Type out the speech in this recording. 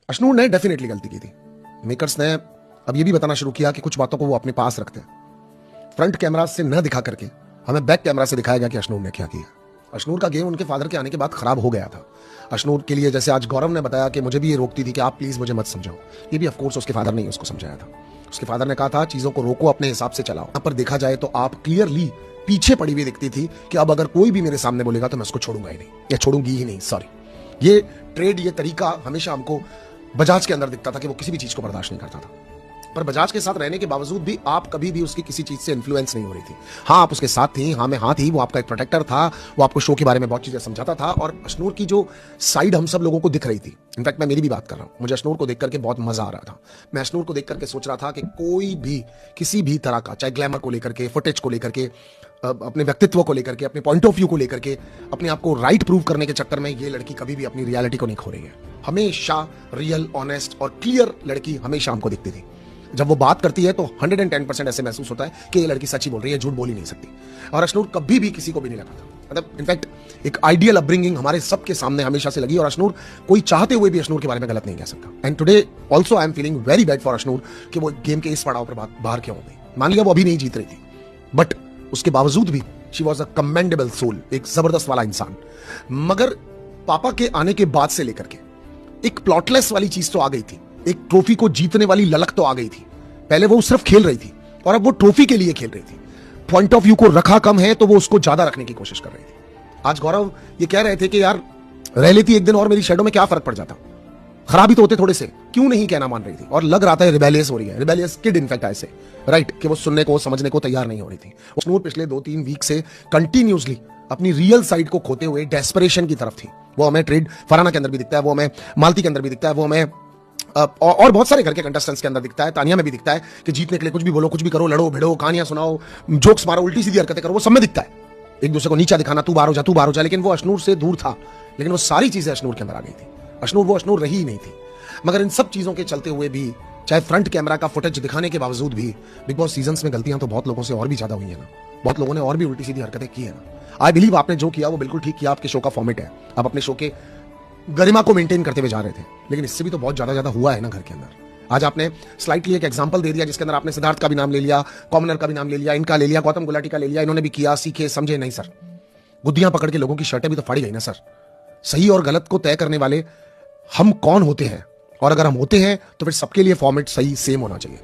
अशनूर ने डेफिनेटली गलती की थी। मेकर्स ने अब ये भी बताना शुरू किया कि कुछ बातों को वो अपने पास रखते हैं। फ्रंट कैमरा से न दिखा करके हमें बैक कैमरा से दिखाया गया कि अशनूर ने क्या किया। अशनूर का गेम उनके फादर के आने के बाद खराब हो गया था। अशनूर के लिए, जैसे आज गौरव ने बताया कि मुझे भी ये रोकती थी कि आप प्लीज मुझे मत समझाओ, ये भी ऑफकोर्स उसके फादर ने ही उसको समझाया था। उसके फादर ने कहा था चीजों को रोको, अपने हिसाब से चलाओ। यहाँ पर देखा जाए तो आप क्लियरली पीछे पड़ी हुई दिखती थी कि अब अगर कोई भी मेरे सामने बोलेगा तो मैं उसको छोड़ूंगा ही नहीं, या छोड़ूंगी ही नहीं, सॉरी। ये ट्रेड, ये तरीका हमेशा हमको बजाज के अंदर दिखता था कि वो किसी भी चीज को बर्दाश्त नहीं करता था। पर बजाज के साथ रहने के बावजूद भी आप कभी भी उसकी किसी चीज से इन्फ्लुएंस नहीं हो रही थी। हाँ, आप उसके साथ थी, हाँ में हाँ थी, वो आपका एक प्रोटेक्टर था, वो आपको शो के बारे में बहुत चीजें समझाता था। और अशनूर की जो साइड हम सब लोगों को दिख रही थी, इनफैक्ट मैं मेरी भी बात कर रहा हूं, मुझे अशनूर को देख करके बहुत मजा आ रहा था। मैं अशनूर को देख करके सोच रहा था कि कोई भी किसी भी तरह का, चाहे ग्लैमर को लेकर के, फुटेज को लेकर के, अपने व्यक्तित्व को लेकर के, अपने पॉइंट ऑफ व्यू को लेकर के, अपने आप को राइट प्रूव करने के चक्कर में ये लड़की कभी भी अपनी रियलिटी को नहीं खो रही है। हमेशा रियल, ऑनेस्ट और क्लियर लड़की हमेशा हमको दिखती थी। जब वो बात करती है तो 110% ऐसे महसूस होता है कि ये लड़की सच ही बोल रही है, झूठ बोल ही नहीं सकती। और अशनूर कभी भी किसी को भी नहीं लगा था, मतलब इनफैक्ट एक आइडियल अपब्रिंगिंग हमारे सबके सामने हमेशा से लगी। और अशनूर, कोई चाहते हुए भी अशनूर के बारे में गलत नहीं कह सकता। And today also I am feeling very bad for Ashnoor कि वो गेम के इस पड़ाव पर बाहर क्यों हो गई। मान लिया वो अभी नहीं जीत रही थी, बट उसके बावजूद भी she was a commendable soul, एक जबरदस्त वाला इंसान। मगर पापा के आने के बाद से लेकर के एक प्लॉटलेस वाली चीज तो आ गई थी, एक ट्रॉफी को जीतने वाली ललक तो आ गई थी। पहले वो सिर्फ खेल रही थी और अब वो ट्रॉफी के लिए खेल रही थी। पॉइंट ऑफ व्यू को रखा कम है तो वो उसको ज्यादा रखने की कोशिश कर रही थी। आज गौरव ये कह रहे थे कि यार रह लेती एक दिन और मेरी शेडो में क्या फर्क पड़ जाता, खराबी तो होते थोड़े से, क्यों नहीं कहना मान रही थी। और लग रहा था रिबेलियस हो रही है, रिबेलियस किड इनफैक्ट ऐसे, राइट, कि वो सुनने को, समझने को तैयार नहीं हो रही थी। अशनूर पिछले 2-3 वीक से कंटिन्यूसली अपनी रियल साइड को खोते हुए डेस्परेशन की तरफ थी। वो हमें ट्रेड फरहाना के अंदर भी दिखता है, वो हमें मालती के अंदर भी दिखता है, वो हमें और बहुत सारे घर के कंटेस्टेंट्स के अंदर दिखता है, तानिया में भी दिखता है कि जीतने के लिए कुछ भी बोलो, कुछ भी करो, लड़ो भिड़ो, कहानियां सुनाओ, जोक्स मारो, उल्टी सीधी हरकतें करो, वो सब में दिखता है। एक दूसरे को नीचा दिखाना, तू बाहर हो जा, तू बाहर हो जा। लेकिन वो अशनूर से दूर था, लेकिन वो सारी चीजें अशनूर के अंदर आ गई थी। अशनूर वो अशनूर रही ही नहीं थी। मगर इन सब चीजों के चलते हुए भी, चाहे फ्रंट कैमरा का फुटेज दिखाने के बावजूद भी, बिग बॉस सीजन्स में गलतियां तो बहुत लोगों से और भी ज्यादा हुई है ना, बहुत लोगों ने और भी उल्टी सीधी हरकतें की है ना। आई बिलीव आपने जो किया वो बिल्कुल ठीक किया, आपके शो का फॉर्मेट है, आप अपने शो के गरिमा को मेंटेन करते हुए जा रहे थे। लेकिन इससे भी तो बहुत ज्यादा हुआ है ना घर के अंदर। आज आपने स्लाइटली एक एग्जांपल दे दिया जिसके अंदर आपने सिद्धार्थ का भी नाम ले लिया, कॉमनर का भी नाम ले लिया, इनका ले लिया, गौतम गुलाटी का ले लिया। इन्होंने भी किया, सीखे, समझे नहीं सर। गुद्दियां पकड़ के लोगों की शर्टें भी तो फाड़ी गई ना सर। सही और गलत को तय करने वाले हम कौन होते हैं, और अगर हम होते हैं तो फिर सबके लिए फॉर्मेट सही सेम होना चाहिए।